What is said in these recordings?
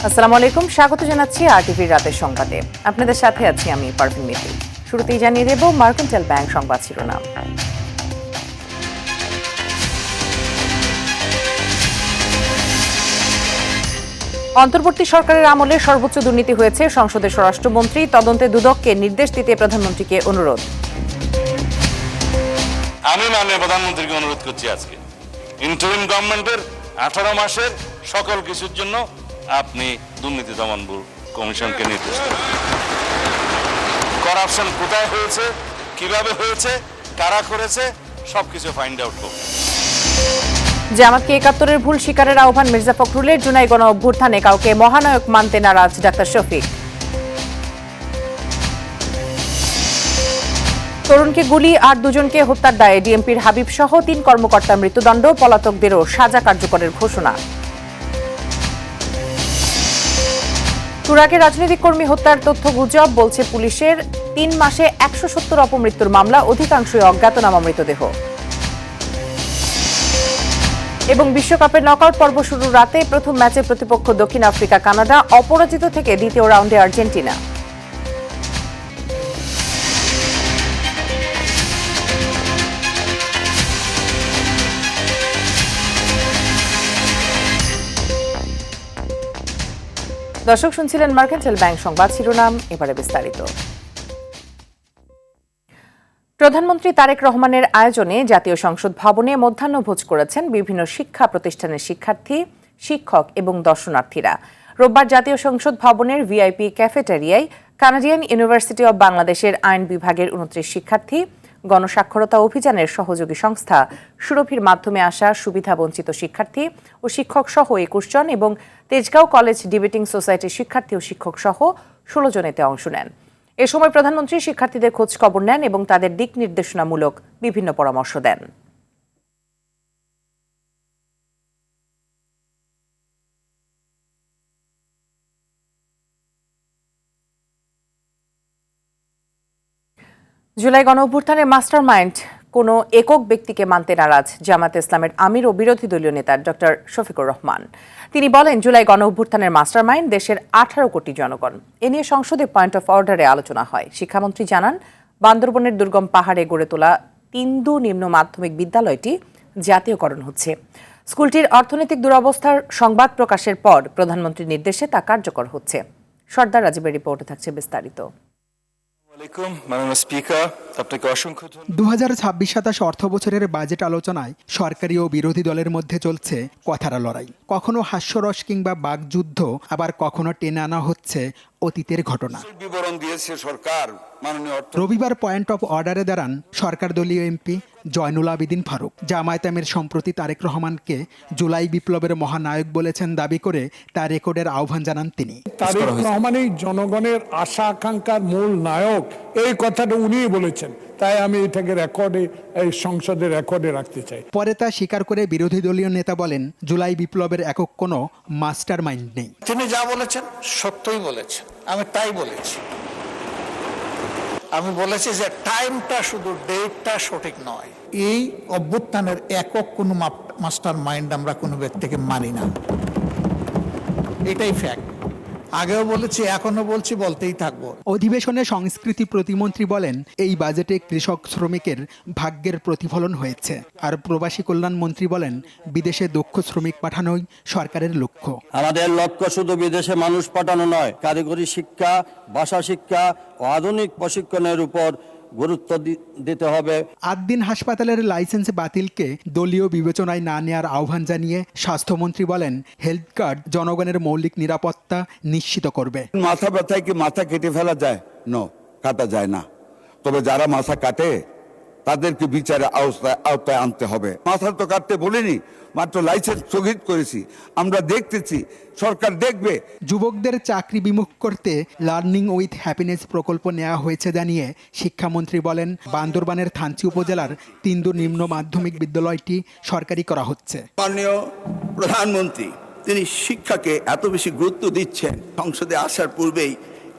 আসসালামু আলাইকুম, স্বাগত জানাচ্ছি আরটিভির রাতের সংবাদে। আপনাদের সাথে আছি আমি পারভিন মিতি। শুরুতেই জানিয়ে দেব মার্কেন্টাইল ব্যাংক সংবাদ শিরোনাম। অন্তর্বর্তী সরকারের আমলে সর্বোচ্চ দুর্নীতি হয়েছে, সংসদের স্বরাষ্ট্রমন্ত্রী তদন্তে দুদককে নির্দেশ দিতে প্রধানমন্ত্রীকে অনুরোধ। আমি মাননীয় প্রধানমন্ত্রীকে অনুরোধ করছি, আজকে ইন্টারিম গভর্নমেন্টের 18 মাসের সকল কিছুর জন্য আপনি দুর্নীতি দমন কমিশনকে নির্দেশ দেন। করাপশন কোথায় হয়েছে, কিভাবে হয়েছে, কারা করেছে, সবকিছু ফাইন্ড আউট করুন। জামাতকে ৭১-এর ভুল স্বীকারের আহ্বান মির্জা ফখরুলের। জুলাই গণ অভ্যুত্থানে কাউকে মহানায়ক মানতে নারাজ ডাক্তার শফিক। তরুণকে গুলি আর দুজনকে হত্যার দায়ে ডিএমপির হাবিব সহ ৩ কর্মকর্তার মৃত্যুদণ্ড, পলাতকদেরও সাজা কার্যকরের ঘোষণা। তুরাগে রাজনৈতিক কর্মী হত্যার তথ্য গুজব, বলছে পুলিশের। ৩ মাসে ১৭০ অপমৃত্যুর মামলা, অধিকাংশই অজ্ঞাতনামা মৃতদেহ। এবং বিশ্বকাপের নকআউট পর্ব শুরুর রাতে প্রথম ম্যাচে প্রতিপক্ষ দক্ষিণ আফ্রিকা, কানাডা অপরাজিত থেকে দ্বিতীয় রাউন্ডে আর্জেন্টিনা। দর্শক, শুনছিলেন মার্কেন্টাইল ব্যাংক সংবাদ শিরোনাম, এবারে বিস্তারিত। প্রধানমন্ত্রী তারেক রহমানের আয়োজনে জাতীয় সংসদ ভবনে মধ্যাহ্নভোজ করেছেন বিভিন্ন শিক্ষা প্রতিষ্ঠানের শিক্ষার্থী, শিক্ষক এবং দর্শনার্থীরা। রোববার জাতীয় সংসদ ভবনের ভিআইপি ক্যাফেটেরিয়ায় কানাডিয়ান ইউনিভার্সিটি অব বাংলাদেশের আইন বিভাগের ২৯ শিক্ষার্থী, গণস্বাক্ষরতা অভিযানের সহযোগী সংস্থা সুরভির মাধ্যমে আসা সুবিধাবঞ্চিত শিক্ষার্থী ও শিক্ষক সহ ২১ জন এবং তেজগাঁও কলেজ ডিবেটিং সোসাইটির শিক্ষার্থী ও শিক্ষক সহ ১৬ জন এতে অংশ নেন। এ সময় প্রধানমন্ত্রী শিক্ষার্থীদের খোঁজ খবর নেন এবং তাদের দিক নির্দেশনামূলক বিভিন্ন পরামর্শ দেন। জুলাই গণঅভ্যুত্থানের মাস্টার মাইন্ড কোনো একক ব্যক্তিকে মানতে নারাজ জামায়াতে ইসলামের আমির ও বিরোধী দলীয় নেতা ডক্টর শফিকুর রহমান। তিনি বলেন, জুলাই গণঅভ্যুত্থানের মাস্টার মাইন্ড দেশের ১৮ কোটি জনগণ। এ নিয়ে সংসদে পয়েন্ট অফ অর্ডারে আলোচনা হয়। শিক্ষামন্ত্রী জানান, বান্দরবনের দুর্গম পাহাড়ে গড়ে তোলা তিন্দু নিম্ন মাধ্যমিক বিদ্যালয়টি জাতীয়করণ হচ্ছে। স্কুলটির অর্থনৈতিক দুরবস্থার সংবাদ প্রকাশের পর প্রধানমন্ত্রীর নির্দেশে তা কার্যকর হচ্ছে। সর্দার রাজীবের রিপোর্টে থাকছে বিস্তারিত। ২০২৬-২৭ অর্থ বছরের বাজেট আলোচনায় সরকারি ও বিরোধী দলের মধ্যে চলছে কথার লড়াই। কখনো হাস্যরস কিংবা বাকযুদ্ধ, আবার কখনো টেনে আনা হচ্ছে অতীতের ঘটনা। রবিবার পয়েন্ট অফ অর্ডারে দাঁড়ান সরকার দলীয় এমপি জয়নুল আবেদিন ফারুক। জামায়াত আমির সম্প্রতি তারেক রহমানকে জুলাই বিপ্লবের মহানায়ক বলেছেন দাবি করে তার রেকর্ডের আহ্বান জানান তিনি। তারেক রহমানই জনগণের আশা আকাঙ্ক্ষার মূল নায়ক, এই কথাটা উনিই বলেছেন। তাই আমি এটাকে এই সংসদের রেকর্ডে রাখতে চাই। পরে তা স্বীকার করে বিরোধী দলীয় নেতা বলেন, জুলাই বিপ্লবের একক কোনো মাস্টার মাইন্ড নেই। তিনি যা বলেছেন সত্যই বলেছেন, আমি তাই বলেছি। আমি বলেছি যে টাইমটা, শুধু ডেটটা সঠিক নয়। এই অভ্যুত্থানের একক কোনো মাস্টার মাইন্ড আমরা কোনো ব্যক্তিকে মানি না, এটাই ফ্যাক্ট। আগেও বলেছি, এখনো বলছি, বলতেই থাকবো। অধিবেশনে সংস্কৃতি প্রতিমন্ত্রী বলেন, এই বাজেটে কৃষক শ্রমিকের ভাগ্যের প্রতিফলন হয়েছে। আর প্রবাসী কল্যাণ মন্ত্রী বলেন, বিদেশে দক্ষ শ্রমিক পাঠানোই সরকারের লক্ষ্য। আমাদের লক্ষ্য শুধু বিদেশে মানুষ পাঠানো নয়, কারিগরি শিক্ষা, ভাষা শিক্ষা ও আধুনিক প্রশিক্ষণের উপর গুরুত্ব দিতে হবে। ৮ দিন হাসপাতালের লাইসেন্স বাতিলকে দলীয় বিবেচনায় না নেওয়ার আহ্বান জানিয়ে স্বাস্থ্যমন্ত্রী বলেন, হেলথ কার্ড জনগণের মৌলিক নিরাপত্তা নিশ্চিত করবে। মাথা ব্যথায় কি মাথা কেটে ফেলা যায়? নো, কাটা যায় না। তবে যারা মাথা কাটে তাদেরকে বিচারে আওতায় আনতে হবে। মাথা তো কাটতে বলিনি, মাত্র লাইসেন্স স্থগিত করেছি। আমরা দেখতেছি, সরকার দেখবে। যুবকদের চাকরি বিমুখ করতে লার্নিং উইথ হ্যাপিনেস প্রকল্প নেওয়া হয়েছে জানিয়ে শিক্ষামন্ত্রী বলেন, বান্দরবানের থানচি উপজেলার তিন্দু নিম্ন মাধ্যমিক বিদ্যালয়টি সরকারি করা হচ্ছে। মাননীয় প্রধানমন্ত্রী তিনি শিক্ষাকে এত বেশি গুরুত্ব দিচ্ছেন, সংসদে আসার পূর্বেই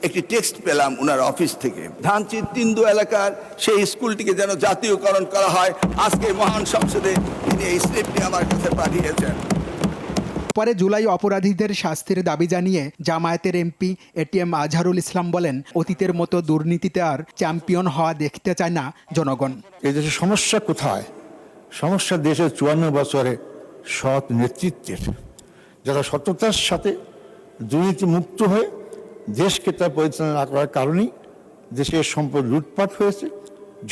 একটি টেক্সট পেলাম ওনার অফিস থেকে। ধানচির তিন্দু এলাকার সেই স্কুলটিকে যেন জাতীয়করণ করা হয়। আজকে মহান সংসদে তিনি এই স্লিপটি আমার কাছে পাঠিয়েছেন। পরে জুলাই অপরাধীদের শাস্তির দাবি জানিয়ে জামায়াতের এমপি এটিএম আজহারুল ইসলাম বলেন, অতীতের মতো দুর্নীতিতে আর চ্যাম্পিয়ন হওয়া দেখতে চায় না জনগণ। এই দেশের সমস্যা কোথায়? সমস্যা দেশের 54 বছরে সৎ নেতৃত্বের, যারা সততার সাথে দুর্নীতি মুক্ত হয়ে দেশকে তার পরিচালনা না করার কারণেই দেশের সম্পদ লুটপাট হয়েছে,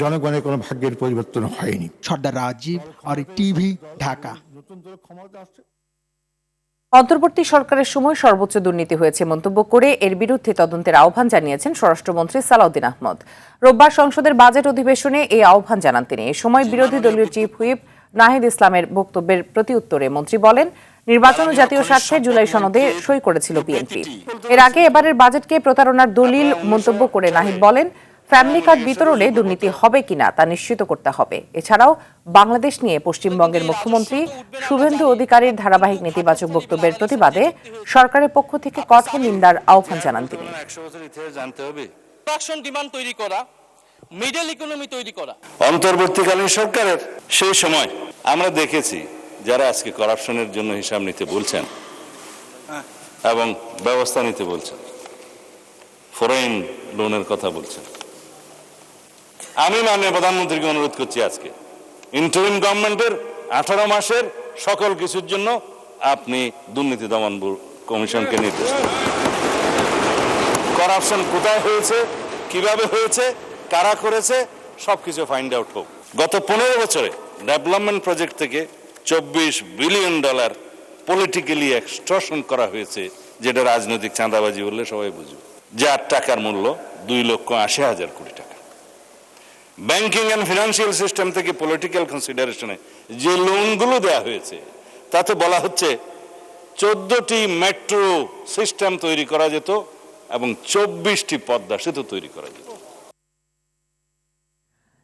জনগণের কোনো ভাগ্যের পরিবর্তন হয়নি। সর্দার রাজীব আর টিভি, ঢাকা। অন্তর্বর্তী সরকারের সময় সর্বোচ্চ দুর্নীতি হয়েছে মন্তব্য করে এর বিরুদ্ধে তদন্তের আহ্বান জানিয়েছেন স্বরাষ্ট্রমন্ত্রী সালাউদ্দিন আহমদ। রোববার সংসদের বাজেট অধিবেশনে এই আহ্বান জানান তিনি। এ সময় বিরোধী দলীয় চিফ হুইপ নাহিদ ইসলামের বক্তব্যের প্রতিউত্তরে মন্ত্রী বলেন, নির্বাচন ও জাতীয় স্বার্থে জুলাই সনদে সই করেছিল বিএনপি। এর আগে এবারের বাজেটকে প্রতারণার দলিল মন্তব্য করে নাহিদ বলেন, ফ্যামিলি কার্ড বিতরণে দুর্নীতি হবে কিনা তা নিশ্চিত করতে হবে। এছাড়াও বাংলাদেশ নিয়ে পশ্চিমবঙ্গের মুখ্যমন্ত্রী শুভেন্দু অধিকারীর ধারাবাহিক নেতিবাচক বক্তব্যের প্রতিবাদে সরকারের পক্ষ থেকে কঠোর নিন্দার আহ্বান জানান তিনি। অন্তর্বর্তীকালীন সরকারের সেই সময় আমরা দেখেছি যারা আজকে করাপশনের জন্য হিসাব নিতে বলছেন এবং ব্যবস্থা নিতে বলছেন, ফরেন লোনের কথা বলছেন, আমি মাননীয় প্রধানমন্ত্রীকে অনুরোধ করছি আজকে ইন্টারিম গভর্নমেন্টের 18 মাসের সকল কিছুর জন্য আপনি দুর্নীতি দমন কমিশনকে নির্দেশ দেন। করাপশন কোথায় হয়েছে, কিভাবে হয়েছে, কারা করেছে, সবকিছু ফাইন্ড আউট হোক। গত 15 বছরে ডেভেলপমেন্ট প্রজেক্ট থেকে $24 বিলিয়ন পলিটিক্যালি এক্সটর্শন করা হয়েছে, যেটা রাজনৈতিক চাঁদাবাজি বললে সবাই বুঝবে। যার টাকার মূল্য 2,80,000 কোটি টাকা। ব্যাংকিং অ্যান্ড ফিনান্সিয়াল সিস্টেম থেকে পলিটিক্যাল কনসিডারেশনে যে লোনগুলো দেওয়া হয়েছে তাতে বলা হচ্ছে 14টি মেট্রো সিস্টেম তৈরি করা যেত এবং 24টি পদ্মা সেতু তৈরি করা যেত।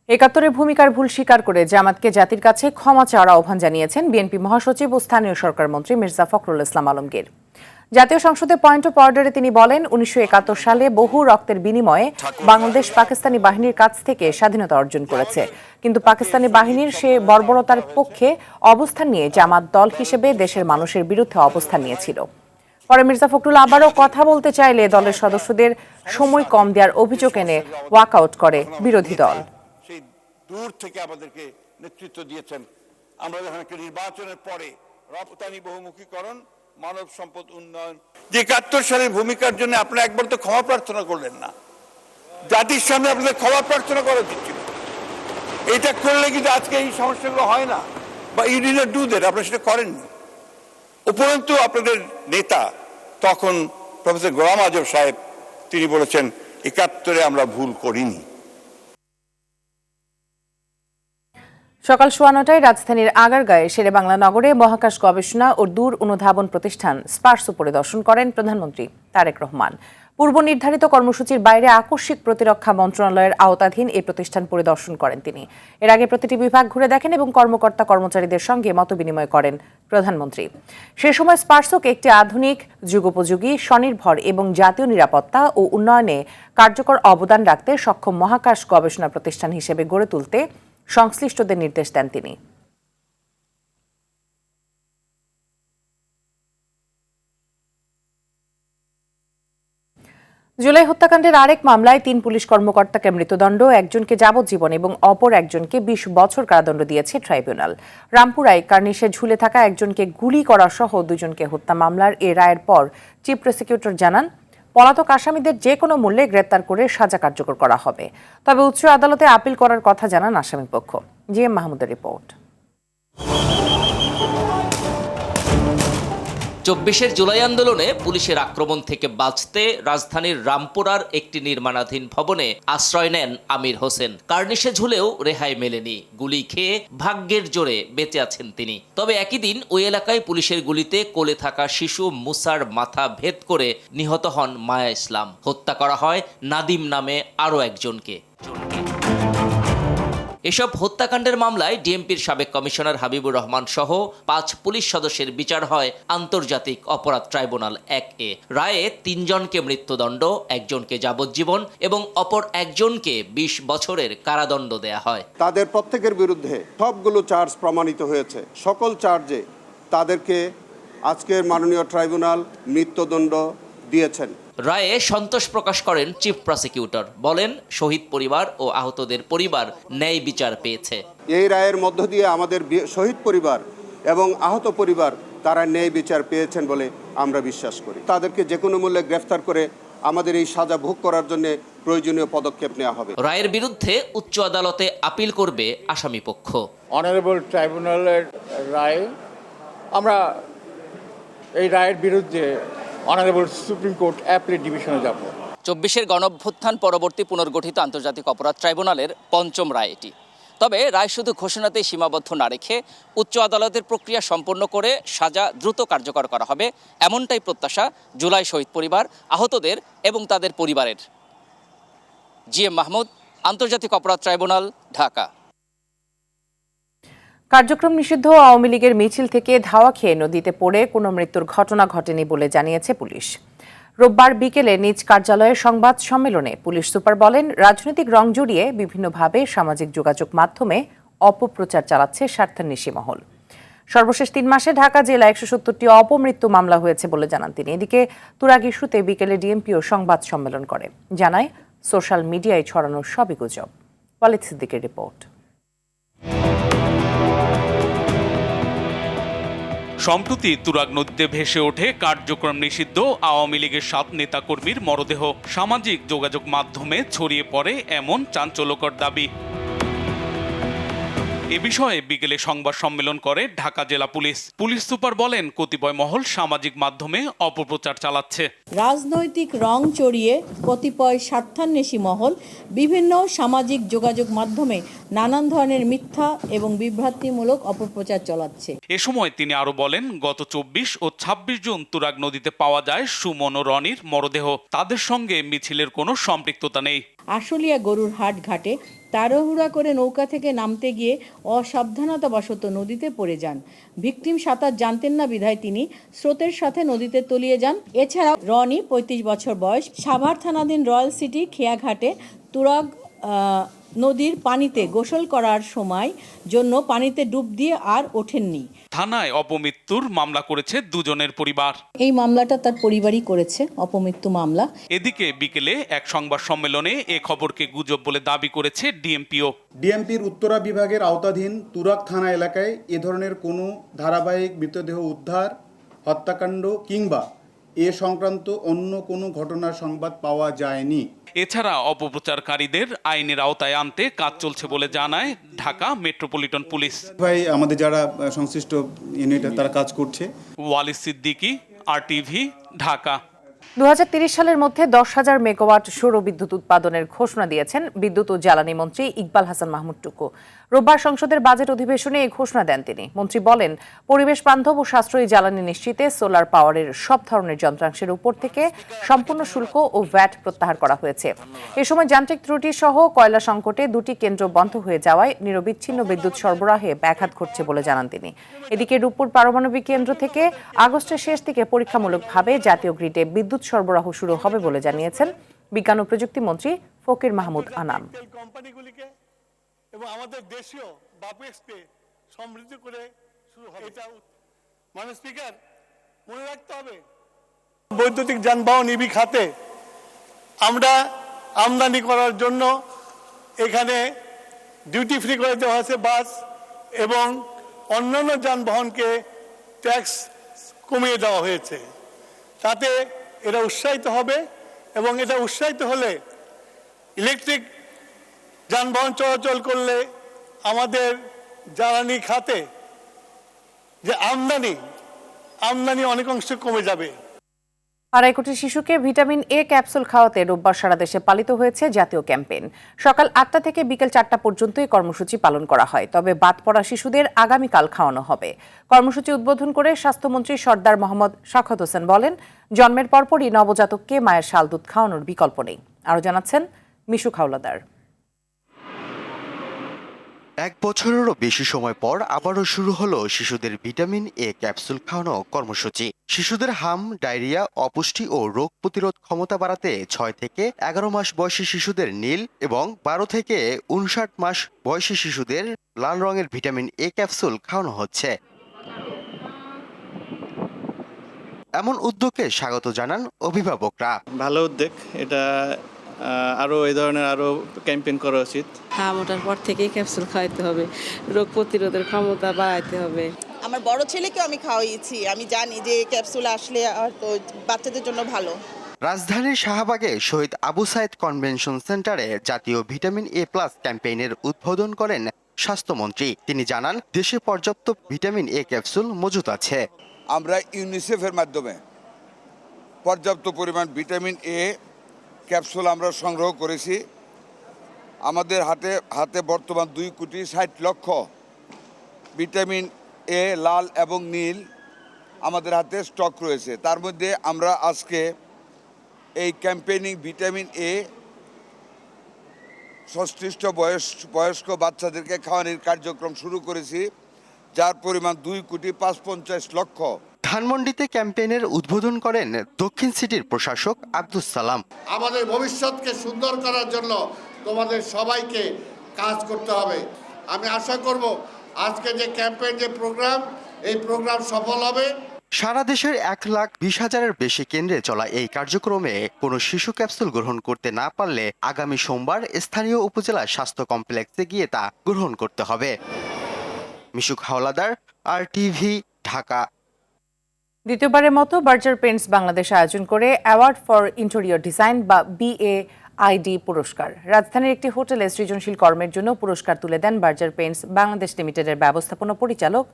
71-এর ভূমিকার ভুল স্বীকার করে জামাতকে জাতির কাছে ক্ষমা চাওয়ার আহ্বান জানিয়েছেন বিএনপি মহাসচিব ও স্থানীয় সরকার মন্ত্রী মির্জা ফখরুল ইসলাম আলমগীর। জাতীয় সংসদে পয়েন্ট অফ অর্ডারে তিনি বলেন, 1971 সালে বহু রক্তের বিনিময়ে বাংলাদেশ পাকিস্তানি বাহিনীর কাছ থেকে স্বাধীনতা অর্জন করেছে, কিন্তু পাকিস্তানি বাহিনীর সে বর্বরতার পক্ষে অবস্থান নিয়ে জামাত দল হিসেবে দেশের মানুষের বিরুদ্ধে অবস্থান নিয়েছিল। পরে মির্জা ফখরুল আবারও কথা বলতে চাইলে দলের সদস্যদের সময় কম দেওয়ার অভিযোগ এনে ওয়াকআউট করে বিরোধী দল। সেই দূর থেকে আমাদেরকে নেতৃত্ব দিয়েছেন। আমরা যখন একটা নির্বাচনের পরে রপ্তানি বহুমুখীকরণ, মানব সম্পদ উন্নয়ন, যে 71 সালের ভূমিকার জন্য আপনারা একবার তো ক্ষমা প্রার্থনা করলেন না। জাতির সামনে আপনাদের ক্ষমা প্রার্থনা করা উচিত ছিল। এটা করলে কিন্তু আজকে এই সমস্যাগুলো হয় না, বা you did not do that, আপনারা সেটা করেননি। উপরন্তু আপনাদের নেতা তখন প্রফেসর গোলাম আজম সাহেব তিনি বলেছেন 71-এ আমরা ভুল করিনি। সকাল 9:15টায় রাজধানীর আগারগাঁয়ে শেরেবাংলা নগরে মহাকাশ গবেষণা ও দূর অনুধাবন প্রতিষ্ঠান স্পার্সো পরিদর্শন করেন প্রধানমন্ত্রী তারেক রহমান। পূর্ব নির্ধারিত কর্মসূচির বাইরে আকস্মিক প্রতিরক্ষা মন্ত্রণালয়ের আওতাধীন এই প্রতিষ্ঠান পরিদর্শন করেন তিনি। এর আগে প্রতিটি বিভাগ ঘুরে দেখেন এবং কর্মকর্তা কর্মচারীদের সঙ্গে মতবিনিময় করেন প্রধানমন্ত্রী। সে সময় স্পার্সোকে একটি আধুনিক, যুগোপযোগী, স্বনির্ভর এবং জাতীয় নিরাপত্তা ও উন্নয়নে কার্যকর অবদান রাখতে সক্ষম মহাকাশ গবেষণা প্রতিষ্ঠান হিসেবে গড়ে তুলতে সংশ্লিষ্টদের নির্দেশ দেন তিনি। জুলাই হত্যাকাণ্ডের আরেক মামলায় 3 পুলিশ কর্মকর্তাকে মৃত্যুদণ্ড, একজনকে যাবজ্জীবন এবং অপর একজনকে 20 বছর কারাদণ্ড দিয়েছে ট্রাইব্যুনাল। রামপুরায় কার্নিশে ঝুলে থাকা একজনকে গুলি করা সহ 2 জনকে হত্যা মামলার এ রায়ের পর চিফ প্রসিকিউটর জানান, পলাতক আসামিদের যে কোনো মূল্যে গ্রেপ্তার করে সাজা কার্যকর করা হবে। তবে উচ্চ আদালতে আপিল করার কথা জানান আসামিপক্ষ। জিএম মাহমুদের রিপোর্ট। 24 জুলাই আন্দোলনে পুলিশের আক্রমণ থেকে বাঁচতে রাজধানীর রামপুরার একটি নির্মাণাধীন ভবনে আশ্রয় নেন আমির হোসেন। কার্নিশে ঝুলেও রেহাই মেলেনি, গুলি খেয়ে ভাগ্যের জোরে বেঁচে আছেন তিনি। তবে একই দিন ওই এলাকায় পুলিশের গুলিতে কোলে থাকা শিশু মুসার মাথা ভেদ করে নিহত হন মায়া ইসলাম। হত্যা করা হয় নাদিম নামে আরও একজনকে। এসব হত্যাকাণ্ডের মামলায় ডিএমপির সাবেক কমিশনার হাবিবুর রহমান সহ 5 পুলিশ সদস্যের বিচার হয় আন্তর্জাতিক অপরাধ ট্রাইব্যুনাল 1-এ। রায়ে 3 জনকে মৃত্যুদণ্ড, একজনকে যাবজ্জীবন এবং অপর একজনকে 20 বছরের কারাদণ্ড দেয়া হয়। তাদের প্রত্যেকের বিরুদ্ধে সবগুলো চার্জ প্রমাণিত হয়েছে। সকল চার্জে তাদেরকে আজকের মাননীয় ট্রাইব্যুনাল মৃত্যুদণ্ড দিয়েছেন। রায়ে সন্তোষ প্রকাশ করেন চিফ প্রসিকিউটর, বলেন শহীদ পরিবার ও আহতদের পরিবার ন্যায় বিচার পেয়েছে। এই রায়ের মধ্য দিয়ে আমাদের শহীদ পরিবার এবং আহত পরিবার তারা ন্যায় বিচার পেয়েছেন বলে আমরা বিশ্বাস করি। তাদেরকে যে কোনো মূল্যে গ্রেফতার করে আমাদের এই সাজা ভোগ করার জন্য প্রয়োজনীয় পদক্ষেপ নেওয়া হবে। রায়ের বিরুদ্ধে উচ্চ আদালতে আপিল করবে আসামি পক্ষ। অনারেবল ট্রাইব্যুনালের রায়, আমরা এই রায়ের বিরুদ্ধে অনারেবল সুপ্রিম কোর্ট অ্যাপিলেট ডিভিশনে যাব। 24-এর গণঅভ্যুত্থান পরবর্তী পুনর্গঠিত আন্তর্জাতিক অপরাধ ট্রাইব্যুনালের পঞ্চম রায় এটি। তবে রায় শুধু ঘোষণাতেই সীমাবদ্ধ না রেখে উচ্চ আদালতের প্রক্রিয়া সম্পন্ন করে সাজা দ্রুত কার্যকর করা হবে, এমনটাই প্রত্যাশা জুলাই শহীদ পরিবার, আহতদের এবং তাদের পরিবারের। GM মাহমুদ, আন্তর্জাতিক অপরাধ ট্রাইব্যুনাল, ঢাকা। কার্যক্রম নিষিদ্ধ আওয়ামী লীগের মিছিল থেকে ধাওয়া খেয়ে নদীতে পড়ে কোনো মৃত্যুর ঘটনা ঘটেনি বলে জানিয়েছে পুলিশ। রোববার বিকেলে নিজ কার্যালয়ের সংবাদ সম্মেলনে পুলিশ সুপার বলেন, রাজনৈতিক রং জড়িয়ে বিভিন্নভাবে সামাজিক যোগাযোগ মাধ্যমে অপপ্রচার চালাচ্ছে স্বার্থান্বেষী মহল। সর্বশেষ 3 মাসে ঢাকা জেলায় 170টি অপমৃত্যু মামলা হয়েছে বলে জানান তিনি। এদিকে তুরাগ ইস্যুতে বিকেলে ডিএমপিও সংবাদ সম্মেলন করে, জানায় সোশ্যাল মিডিয়ায় ছড়ানো সবই গুজব। ওয়ালিদ সিদ্দিকের রিপোর্ট। সম্প্রতি তুরাগ নদীতে ভেসে ওঠে কার্যক্রম নিষিদ্ধ আওয়ামী লীগের 7 নেতাকর্মীর মরদেহ। সামাজিক যোগাযোগ মাধ্যমে ছড়িয়ে পড়ে এমন চাঞ্চল্যকর দাবি। এ বিষয়ে বিকেলে সংবাদ সম্মেলন করে ঢাকা জেলা পুলিশ। পুলিশ সুপার বলেন, কতিপয় মহল সামাজিক মাধ্যমে অপপ্রচার চালাচ্ছে। রাজনৈতিক রং চড়িয়ে কতিপয় স্বার্থান্বেষী মহল বিভিন্ন সামাজিক যোগাযোগ মাধ্যমে নানান ধরনের মিথ্যা এবং বিভ্রান্তিমূলক অপপ্রচার চালাচ্ছে। এ সময় তিনি আরো বলেন, গত 24 ও 26 জুন তুরাগ নদীতে পাওয়া যায় সুমন ও রনির মরদেহ। তাদের সঙ্গে মিছিলের কোনো সম্পৃক্ততা নেই। আশুলিয়া গরুর হাট ঘাটে তাড়াহুড়া করে নৌকা থেকে নামতে গিয়ে অসাবধানতাবশত নদীতে পড়ে যান। ভিকটিম সাঁতার জানতেন না বিধায় তিনি স্রোতের সাথে নদীতে তলিয়ে যান। এছাড়াও রনি 35 বছর বয়স, সাভার থানাধীন রয়্যাল সিটি খেয়াঘাটে তুরাগ নদীর পানিতে গোসল করার সময় জন্য পানিতে ডুব দিয়ে আর ওঠেননি। থানায় অপমৃত্যুর মামলা করেছে দুজনের পরিবার। এই মামলাটা তার পরিবারই করেছে, অপমৃত্যু মামলা। এদিকে বিকেলে এক সংবাদ সম্মেলনে এ খবরকে গুজব বলে দাবি করেছে ডিএমপিও। ডিএমপির উত্তরা বিভাগের আওতাধীন তুরাগ থানা এলাকায় এ ধরনের কোনো ধারাবাহিক মৃতদেহ উদ্ধার, হত্যাকাণ্ড কিংবা এ সংক্রান্ত অন্য কোনো ঘটনার সংবাদ পাওয়া যায়নি। এছাড়া অপপ্রচারকারীদের আইনের আওতায় আনতে কাজ চলছে বলে জানায় ঢাকা মেট্রোপলিটন পুলিশ। আমাদের যারা সংশ্লিষ্ট ইউনিট তারা কাজ করছে। ওয়ালিদ সিদ্দিকী, RTV, ঢাকা। 2030 সালের মধ্যে 10,000 মেগাওয়াট সৌর বিদ্যুৎ উৎপাদনের ঘোষণা দিয়েছেন বিদ্যুৎ ও জ্বালানি মন্ত্রী ইকবাল হাসান মাহমুদ টুকু। রোববার সংসদের বাজেট অধিবেশনে এই ঘোষণা দেন তিনি। মন্ত্রী বলেন, পরিবেশ বান্ধব ও সাশ্রয়ী জ্বালানি নিশ্চিতে সোলার পাওয়ারের সব ধরনের যন্ত্রাংশের উপর থেকে সম্পূর্ণ শুল্ক ও ভ্যাট প্রত্যাহার করা হয়েছে। এ সময় যান্ত্রিক ত্রুটি সহ কয়লা সংকটে 2টি কেন্দ্র বন্ধ হয়ে যাওয়ায় নিরবিচ্ছিন্ন বিদ্যুৎ সরবরাহে ব্যাঘাত ঘটছে বলে জানান তিনি। এদিকে রূপপুর পারমাণবিক কেন্দ্র থেকে আগস্টের শেষ দিকে পরীক্ষামূলকভাবে জাতীয় গ্রিডে বিদ্যুৎ সরবরাহ শুরু হবে বলে জানিয়েছেন বিজ্ঞান ও প্রযুক্তি মন্ত্রী ফকির মাহমুদ আনাম। এবং আমাদের দেশীয় বাপেক্সকে সমৃদ্ধ করে শুরু হবে। এটা মাননীয় স্পিকার মনে রাখতে হবে, বৈদ্যুতিক যানবাহন ইভি খাতে আমরা আমদানি করার জন্য এখানে ডিউটি ফ্রি করে দেওয়া হয়েছে বাস এবং অন্যান্য যানবাহনকে ট্যাক্স কমিয়ে দেওয়া হয়েছে। তাতে এটা উৎসাহিত হবে এবং এটা উৎসাহিত হলে ইলেকট্রিক যানবাহন চলাচল করলে আমাদের জ্বালানি খাতে যে আমদানি অনেক অংশে কমে যাবে। 2.5 কোটি শিশুকে ভিটামিন এ ক্যাপসুল খাওয়াতে রোববার সারা দেশে পালিত হয়েছে জাতীয় ক্যাম্পেইন। সকাল 8টা থেকে বিকেল 4টা পর্যন্ত এই কর্মসূচি পালন করা হয়। তবে বাদ পড়া শিশুদের আগামীকাল খাওয়ানো হবে। কর্মসূচি উদ্বোধন করে স্বাস্থ্যমন্ত্রী সর্দার মোহাম্মদ সাখাওয়াত হোসেন বলেন, জন্মের পরপরই নবজাতককে মায়ের শাল দুধ খাওয়ানোর বিকল্প নেই। আরও জানাচ্ছেন মিশু খাওলাদার। 1 বছরেরও বেশি সময় পর আবারও শুরু হলো শিশুদের ভিটামিন এ ক্যাপসুল খাওয়ানো কর্মসূচি। শিশুদের হাম, ডায়রিয়া, অপুষ্টি ও রোগ প্রতিরোধ ক্ষমতা বাড়াতে 6 থেকে 11 মাস বয়সী শিশুদের নীল এবং 12 থেকে 59 মাস বয়সী শিশুদের লাল রঙের ভিটামিন এ ক্যাপসুল খাওয়ানো হচ্ছে। এমন উদ্যোগকে স্বাগত জানান অভিভাবকরা। ভালো উদ্যোগ এটা, আরো এই ধরনের আরো ক্যাম্পেইন করা উচিত। হাম ওঠার পর থেকেই ক্যাপসুল খাওয়াইতে হবে, রোগ প্রতিরোধের ক্ষমতা বাড়াইতে হবে। আমার বড় ছেলেকেও আমি খাওয়াইছি, আমি জানি যে ক্যাপসুল আসলে বাচ্চাদের জন্য ভালো। রাজধানীর শাহবাগে শহীদ আবু সাইদ কনভেনশন সেন্টারে জাতীয় ভিটামিন এ প্লাস ক্যাম্পেইনের উদ্বোধন করেন স্বাস্থ্যমন্ত্রী। তিনি জানান, দেশে পর্যাপ্ত ভিটামিন এ ক্যাপসুল মজুত আছে। আমরা ইউনিসেফের মাধ্যমে পর্যাপ্ত পরিমাণ ভিটামিন এ ক্যাপসুল আমরা সংগ্রহ করেছি। আমাদের হাতে বর্তমান 2,60,00,000 ভিটামিন এ লাল এবং নীল আমাদের হাতে স্টক রয়েছে। তার মধ্যে আমরা আজকে এই ক্যাম্পেইনিং ভিটামিন এ সংশ্লিষ্ট বয়স্ক বাচ্চাদেরকে খাওয়ানোর কার্যক্রম শুরু করেছি, যার পরিমাণ 2,55,00,000। ধানমন্ডিতে ক্যাম্পেইনের উদ্বোধন করেন দক্ষিণ সিটির প্রশাসক আব্দুস সালাম। আমাদের ভবিষ্যৎকে সুন্দর করার জন্য তোমাদের সবাইকে কাজ করতে হবে। আমি আশা করব আজকে যে ক্যাম্পেইন, যে প্রোগ্রাম, এই প্রোগ্রাম সফল হবে। সারা দেশের 1,20,000-এর বেশি কেন্দ্রে চলা এই কার্যক্রমে কোনো শিশু ক্যাপসুল গ্রহণ করতে না পারলে আগামী সোমবার স্থানীয় উপজেলা স্বাস্থ্য কমপ্লেক্সে গিয়ে তা গ্রহণ করতে হবে। মিশুক হাওলাদার, RTV, ঢাকা। দ্বিতীয়বারের মতো বার্জার পেইন্টস বাংলাদেশ আয়োজন করে অ্যাওয়ার্ড ফর ইন্টেরিয়র ডিজাইন বা BAID পুরস্কার। রাজধানীর একটি হোটেলে সৃজনশীল কর্মের জন্য পুরস্কার তুলে দেন বার্জার পেইন্টস বাংলাদেশ লিমিটেডের ব্যবস্থাপনা পরিচালক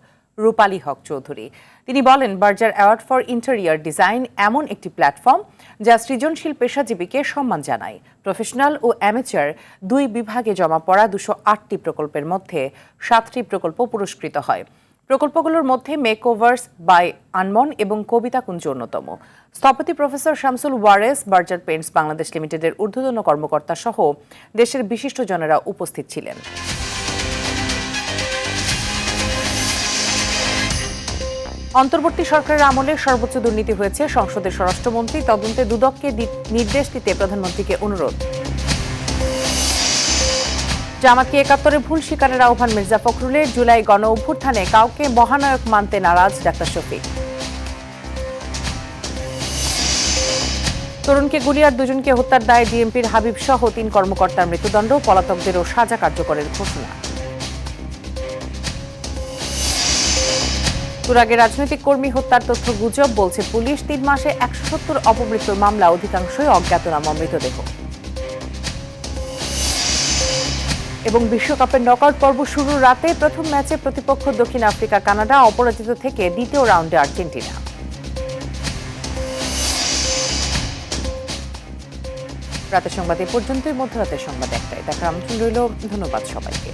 রূপালী হক চৌধুরী। তিনি বলেন, Berger award for interior design এমন একটি প্ল্যাটফর্ম যা সৃজনশীল পেশাজীবীকে সম্মান জানায়। প্রফেশনাল ও অ্যামেচার দুই বিভাগে জমা পড়া 208টি প্রকল্পের মধ্যে 7টি প্রকল্প পুরস্কৃত হয়। প্রকল্পগুলোর মধ্যে মেকওভার্স বাই আনমন এবং কবিতা কুঞ্জ অন্যতম। স্থপতি প্রফেসর শামসুল ওয়ারেস, বার্জার পেইন্টস বাংলাদেশ লিমিটেডের ঊর্ধ্বতন কর্মকর্তা সহ দেশের বিশিষ্টজনেরা উপস্থিত ছিলেন। অন্তর্বর্তী সরকারের আমলে সর্বোচ্চ দুর্নীতি হয়েছে, সংসদের স্বরাষ্ট্রমন্ত্রী তদন্তে দুদককে নির্দেশ দিতে প্রধানমন্ত্রীকে অনুরোধ। জামাতকে 71-এ ভুল স্বীকারের আহ্বান মির্জা ফখরুলের। জুলাই গণ অভ্যুত্থানে কাউকে মহানায়ক মানতে নারাজ ডাক্তার শফিক। তরুণকে গুলি আর দুজনকে হত্যার দায়ে ডিএমপির হাবিব সহ 3 কর্মকর্তার মৃত্যুদণ্ড, পলাতকদেরও সাজা কার্যকরের ঘোষণা। তুরাগে রাজনৈতিক কর্মী হত্যার তথ্য গুজব, বলছে পুলিশ। 3 মাসে 170 অপমৃত্যুর মামলা, অধিকাংশই অজ্ঞাতনামা মৃতদেহ। এবং বিশ্বকাপের নকআউট পর্ব শুরুর রাতে প্রথম ম্যাচে প্রতিপক্ষ দক্ষিণ আফ্রিকা, কানাডা অপরাজিত থেকে দ্বিতীয় রাউন্ডে আর্জেন্টিনা। রাতের সংবাদ এ পর্যন্তই। মধ্যরাতের সংবাদ একটাই। দেখার আমন্ত্রণ রইল। ধন্যবাদ সবাইকে।